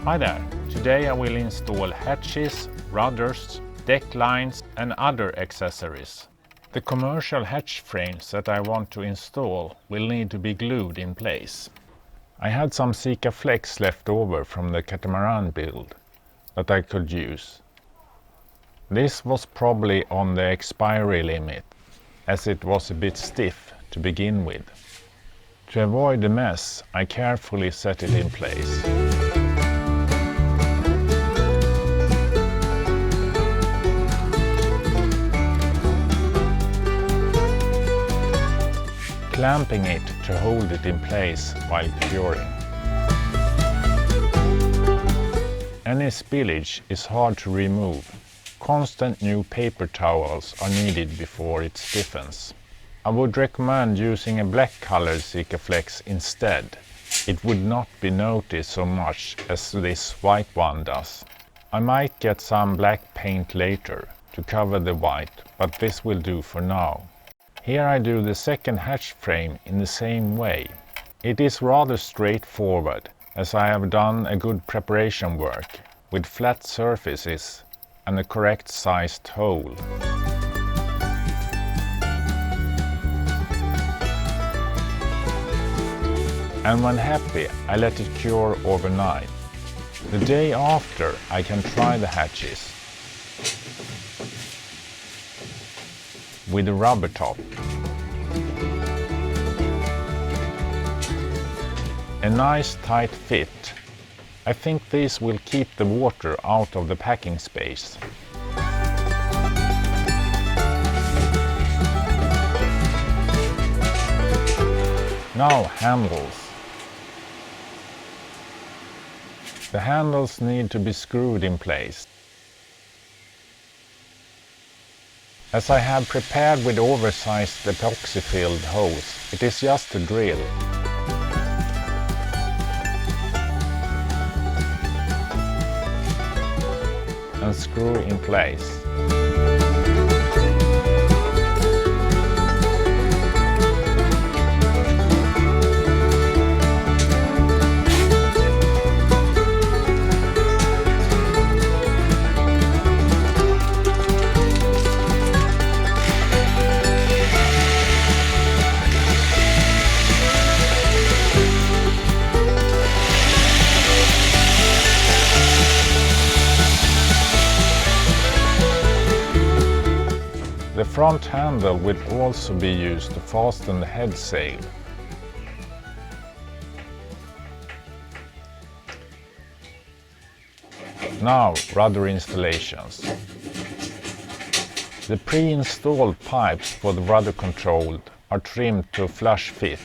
Hi there! Today I will install hatches, rudders, deck lines and other accessories. The commercial hatch frames that I want to install will need to be glued in place. I had some Sikaflex left over from the catamaran build that I could use. This was probably on the expiry limit, as it was a bit stiff to begin with. To avoid the mess, I carefully set it in place. Clamping it to hold it in place while curing. Any spillage is hard to remove. Constant new paper towels are needed before it stiffens. I would recommend using a black colored Sikaflex instead. It would not be noticed so much as this white one does. I might get some black paint later to cover the white, but this will do for now. Here I do the second hatch frame in the same way. It is rather straightforward, as I have done a good preparation work with flat surfaces and a correct sized hole. And when happy, I let it cure overnight. The day after, I can try the hatches with a rubber top. A nice tight fit. I think this will keep the water out of the packing space. Now handles. The handles need to be screwed in place. As I have prepared with oversized epoxy-filled holes, it is just to drill. And screw in place. The front handle will also be used to fasten the head sail. Now, rudder installations. The pre-installed pipes for the rudder control are trimmed to flush fit.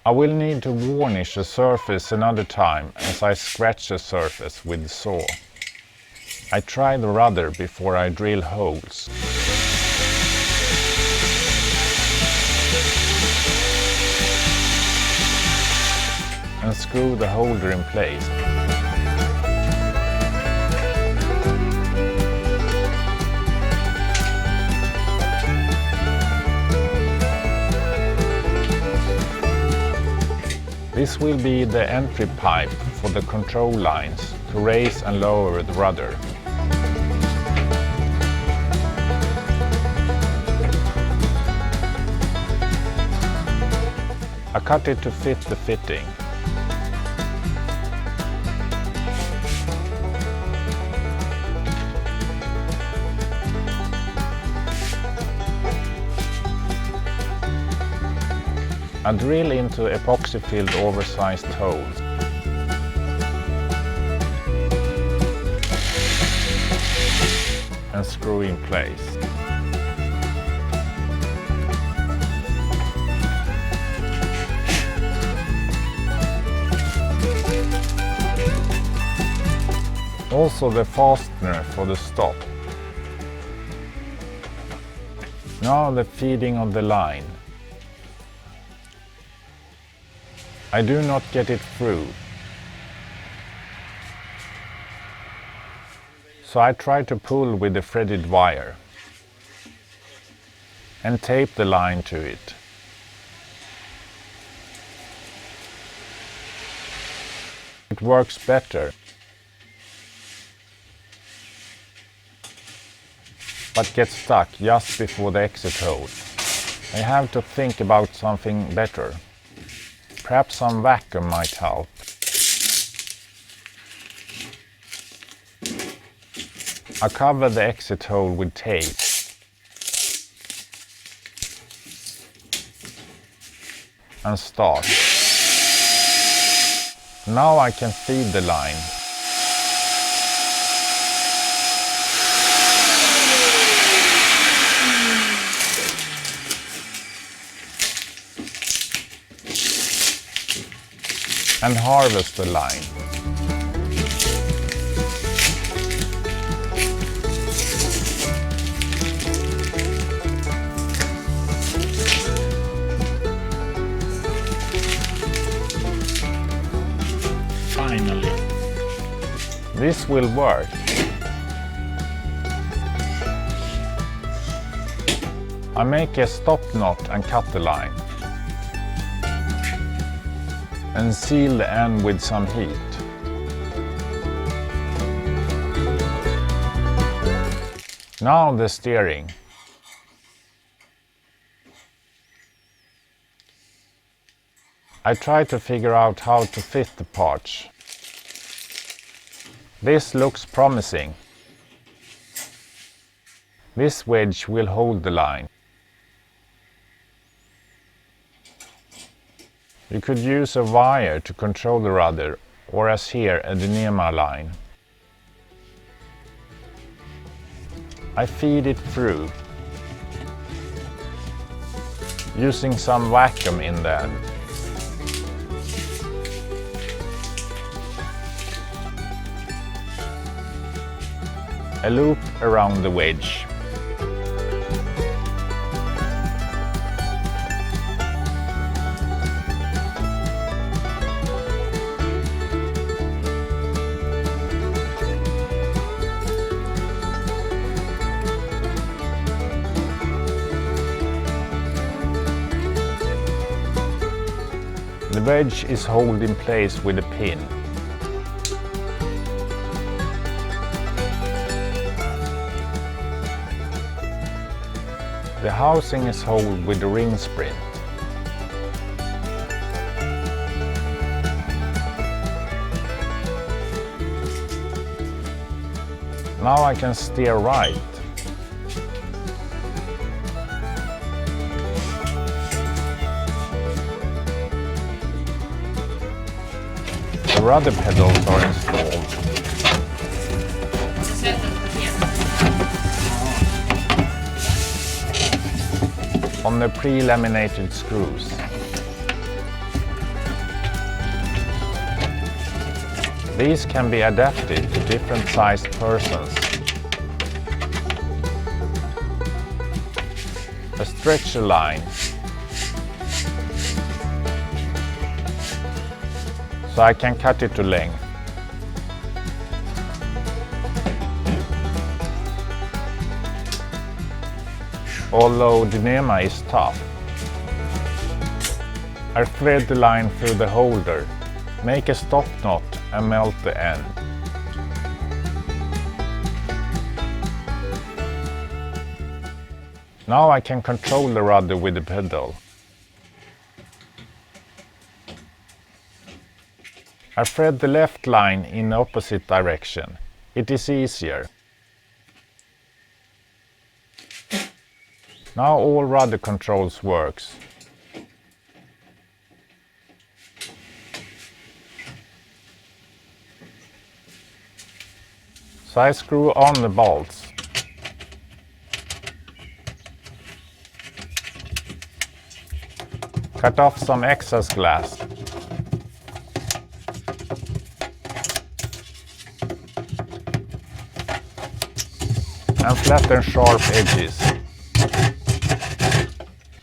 I will need to varnish the surface another time as I scratch the surface with the saw. I try the rudder before I drill holes. And screw the holder in place. This will be the entry pipe for the control lines to raise and lower the rudder. I cut it to fit the fitting. I drill into epoxy-filled oversized holes. And screw in place. Also the fastener for the stop. Now the feeding of the line. I do not get it through. So I try to pull with the threaded wire and tape the line to it. it works better. But gets stuck just before the exit hole. I have to think about something better. Perhaps some vacuum might help. I cover the exit hole with tape. And start. Now I can feed the line. And harvest the line. Finally. This will work. I make a stop knot and cut the line. And seal the end with some heat. Now the steering. I try to figure out how to fit the parts. This looks promising. This wedge will hold the line. You could use a wire to control the rudder, or as here, a dynamo line. I feed it through, using some vacuum in there. A loop around the wedge. The wedge is held in place with a pin. The housing is held with a ring sprint. Now I can steer right. The rudder pedals are installed. On the pre-laminated screws. These can be adapted to different sized persons. A stretcher line. So I can cut it to length. Although dynamo is tough. I thread the line through the holder, make a stop knot and melt the end. Now I can control the rudder with the pedal. I thread the left line in the opposite direction. It is easier. Now all rudder controls works. So I screw on the bolts. Cut off some excess glass. And flatten sharp edges.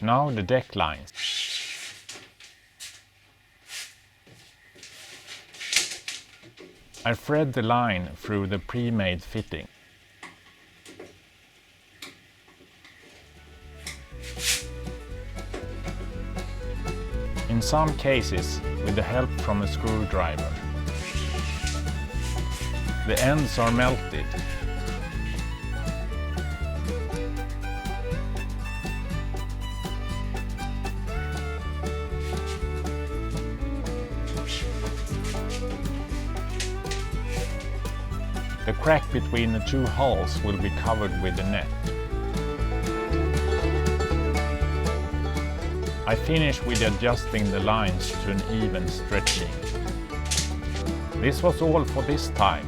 Now the deck lines. I thread the line through the pre-made fitting. In some cases, with the help from a screwdriver. The ends are melted. The crack between the two hulls will be covered with a net. I finish with adjusting the lines to an even stretching. This was all for this time.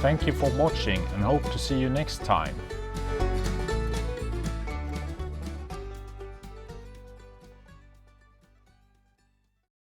Thank you for watching and hope to see you next time.